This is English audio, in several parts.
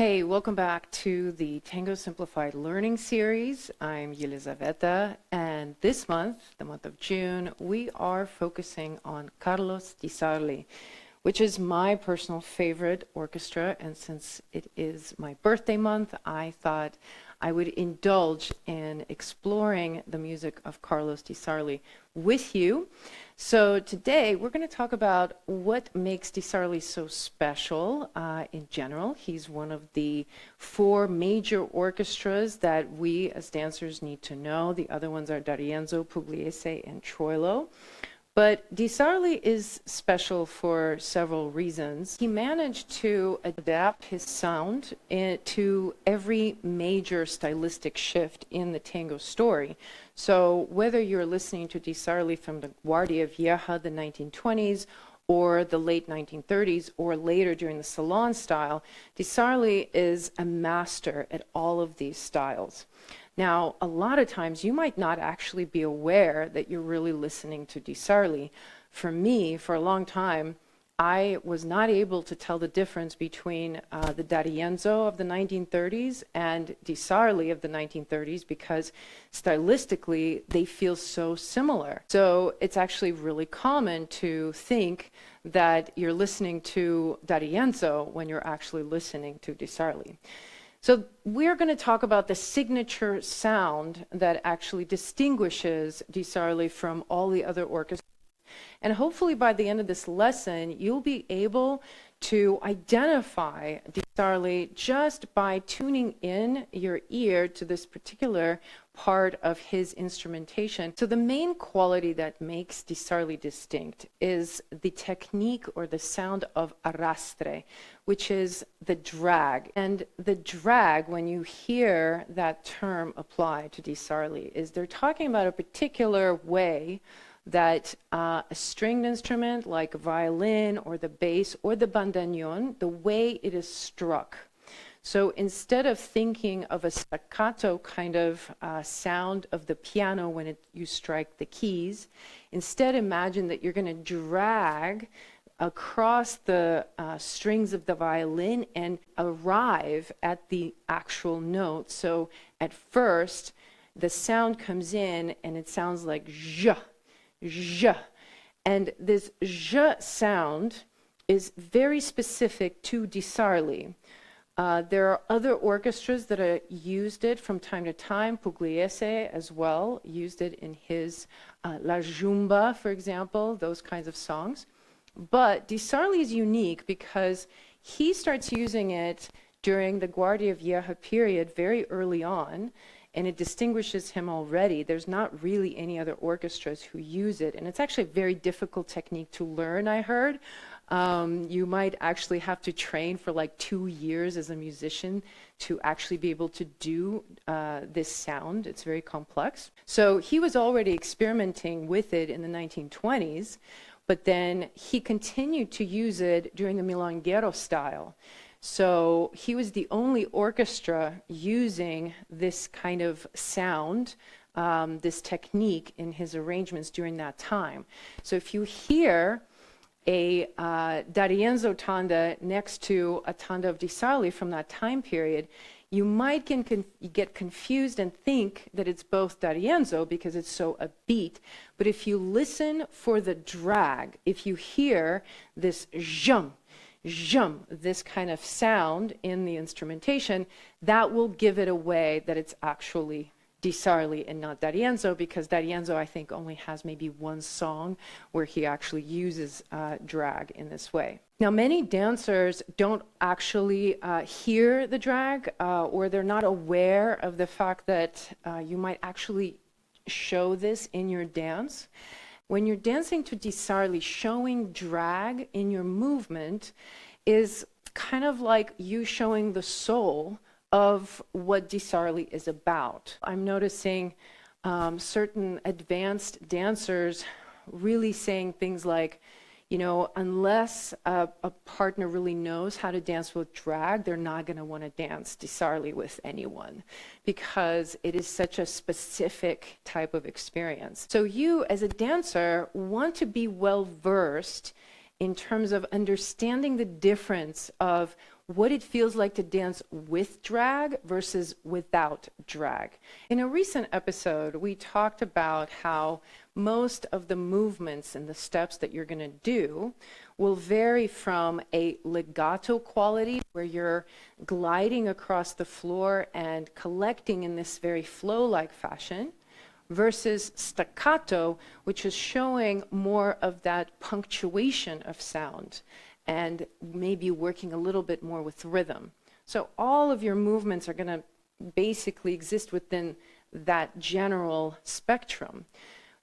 Hey, welcome back to the Tango Simplified Learning Series. I'm Yelizaveta, and this month, the month of June, we are focusing on Carlos Disarly, which is my personal favorite orchestra, and since it is my birthday month, I thought I would indulge in exploring the music of Carlos Disarly with you. So today we're going to talk about what makes Disarly so special in general. He's one of the 4 major orchestras that we as dancers need to know. The other ones are D'Arienzo, Pugliese, and Troilo. But Disarly is special for several reasons. He managed to adapt his sound to every major stylistic shift in the tango story. So whether you're listening to Disarly from the Guardia Vieja, the 1920s, or the late 1930s, or later during the Salon style, Disarly is a master at all of these styles. Now, a lot of times you might not actually be aware that you're really listening to Disarly. For me, for a long time, I was not able to tell the difference between the D'Arienzo of the 1930s and Disarly of the 1930s because stylistically they feel so similar. So it's actually really common to think that you're listening to D'Arienzo when you're actually listening to Disarly. So we're going to talk about the signature sound that actually distinguishes Disarly from all the other orchestras. And hopefully by the end of this lesson, you'll be able to identify Disarly just by tuning in your ear to this particular part of his instrumentation. So the main quality that makes Disarly distinct is the technique or the sound of arrastre, which is the drag. And the drag, when you hear that term applied to Disarly, is they're talking about a particular way that a stringed instrument like a violin or the bass or the bandoneon, the way it is struck. So instead of thinking of a staccato kind of sound of the piano when you strike the keys, instead imagine that you're going to drag across the strings of the violin and arrive at the actual note. So at first, the sound comes in and it sounds like zh, zh. And this zh sound is very specific to Disarly. There are other orchestras that have used it from time to time. Pugliese as well used it in his La Jumba, for example, those kinds of songs. But Disarly is unique because he starts using it during the Guardia Vieja period very early on, and it distinguishes him already. There's not really any other orchestras who use it, and it's actually a very difficult technique to learn, I heard. You might actually have to train for like 2 years as a musician to actually be able to do this sound. It's very complex. So he was already experimenting with it in the 1920s, but then he continued to use it during the milonguero style. So he was the only orchestra using this kind of sound, this technique in his arrangements during that time. So if you hear a D'Arienzo tanda next to a tanda of Disarly from that time period, you might get confused and think that it's both D'Arienzo because it's so upbeat. But if you listen for the drag, if you hear this zhum, zhum, this kind of sound in the instrumentation, that will give it away that it's actually Disarly and not D'Arienzo, because D'Arienzo, I think, only has maybe one song where he actually uses drag in this way. Now, many dancers don't actually hear the drag, or they're not aware of the fact that you might actually show this in your dance. When you're dancing to Disarly, showing drag in your movement is kind of like you showing the soul of what Disarly is about. I'm noticing certain advanced dancers really saying things like, you know, unless a partner really knows how to dance with drag, they're not going to want to dance Disarly with anyone because it is such a specific type of experience. So you, as a dancer, want to be well versed in terms of understanding the difference of what it feels like to dance with drag versus without drag. In a recent episode, we talked about how most of the movements and the steps that you're going to do will vary from a legato quality, where you're gliding across the floor and collecting in this very flow-like fashion, versus staccato, which is showing more of that punctuation of sound and maybe working a little bit more with rhythm. So all of your movements are going to basically exist within that general spectrum.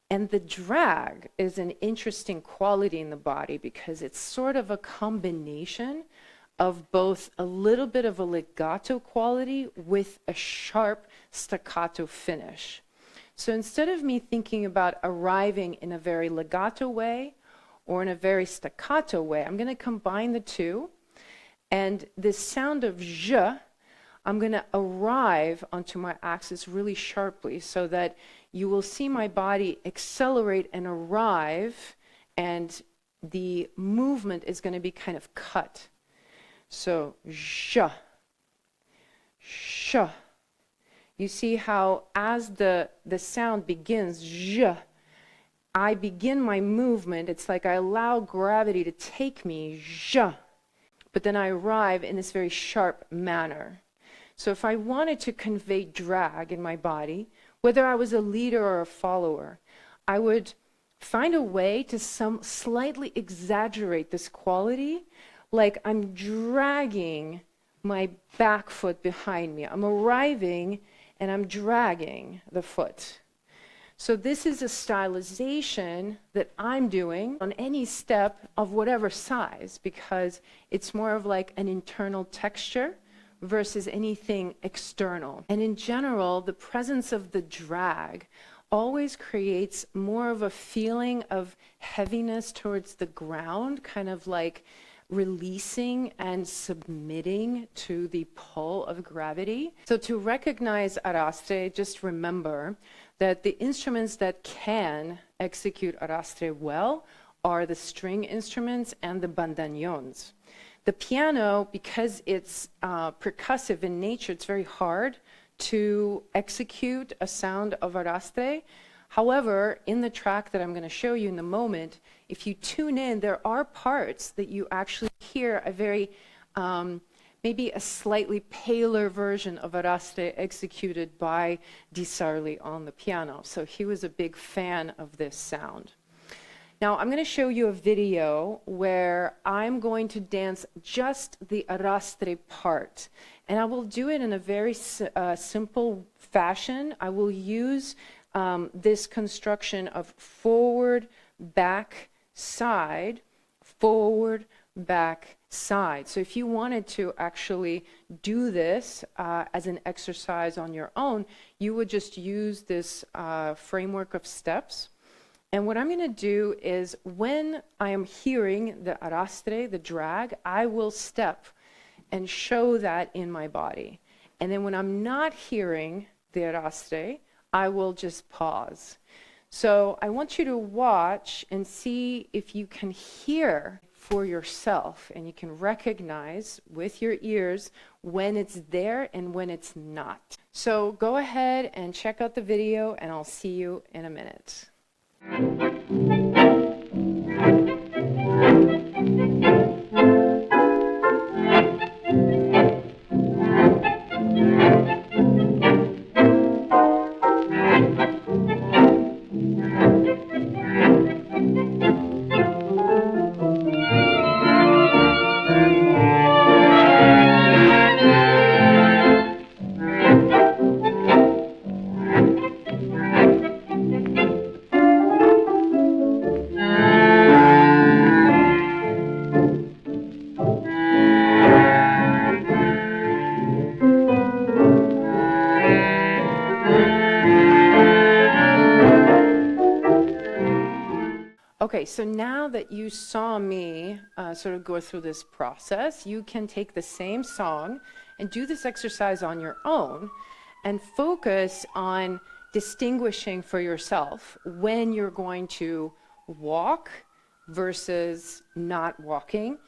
And the drag is an interesting quality in the body because it's sort of a combination of both a little bit of a legato quality with a sharp staccato finish. So instead of me thinking about arriving in a very legato way or in a very staccato way, I'm going to combine the two. And this sound of je, I'm going to arrive onto my axis really sharply so that you will see my body accelerate and arrive, and the movement is going to be kind of cut. So je, sh. You see how as the sound begins, je, I begin my movement. It's like I allow gravity to take me, je, but then I arrive in this very sharp manner. So if I wanted to convey drag in my body, whether I was a leader or a follower, I would find a way to slightly exaggerate this quality, like I'm dragging my back foot behind me. I'm arriving and I'm dragging the foot. So this is a stylization that I'm doing on any step of whatever size, because it's more of like an internal texture versus anything external. And in general, the presence of the drag always creates more of a feeling of heaviness towards the ground, kind of like releasing and submitting to the pull of gravity. So to recognize arrastre, just remember that the instruments that can execute arrastre well are the string instruments and the bandoneons. The piano, because it's percussive in nature, it's very hard to execute a sound of arrastre. However, in the track that I'm going to show you in a moment, if you tune in, there are parts that you actually hear a very, maybe a slightly paler version of arrastre executed by Disarly on the piano. So he was a big fan of this sound. Now, I'm going to show you a video where I'm going to dance just the arrastre part. And I will do it in a very simple fashion. I will use this construction of forward, back, side, forward, back, side. So if you wanted to actually do this as an exercise on your own, you would just use this framework of steps. And what I'm going to do is, when I am hearing the arrastre, the drag, I will step and show that in my body. And then when I'm not hearing the arrastre, I will just pause. So I want you to watch and see if you can hear for yourself, and you can recognize with your ears when it's there and when it's not. So go ahead and check out the video, and I'll see you in a minute. Okay, so now that you saw me sort of go through this process, you can take the same song and do this exercise on your own and focus on distinguishing for yourself when you're going to walk versus not walking,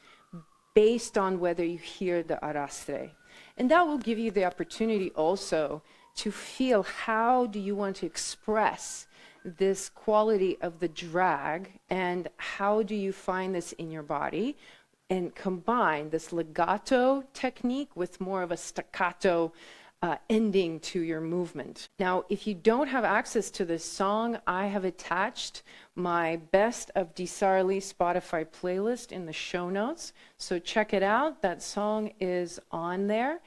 based on whether you hear the arrastre. And that will give you the opportunity also to feel how do you want to express this quality of the drag, and how do you find this in your body, and combine this legato technique with more of a staccato ending to your movement. Now, if you don't have access to this song, I have attached my Best of Disarly Spotify playlist in the show notes. So check it out. That song is on there.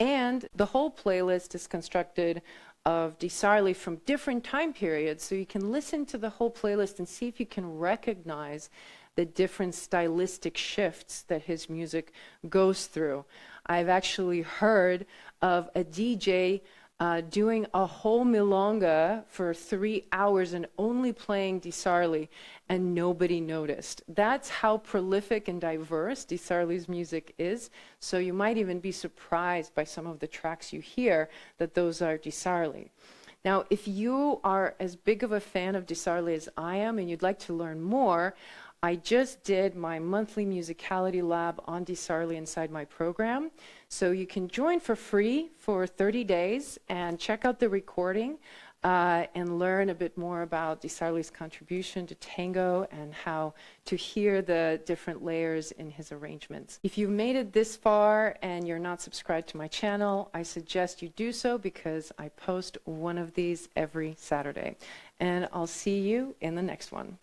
And the whole playlist is constructed of Disarly from different time periods. So you can listen to the whole playlist and see if you can recognize the different stylistic shifts that his music goes through. I've actually heard of a DJ doing a whole milonga for 3 hours and only playing Disarly, and nobody noticed. That's how prolific and diverse Disarly's music is. So you might even be surprised by some of the tracks you hear that those are Disarly. Now, if you are as big of a fan of Disarly as I am and you'd like to learn more, I just did my monthly Musicality lab on Disarly inside my program. So you can join for free for 30 days and check out the recording and learn a bit more about Disarly's contribution to tango and how to hear the different layers in his arrangements. If you've made it this far and you're not subscribed to my channel, I suggest you do so, because I post one of these every Saturday. And I'll see you in the next one.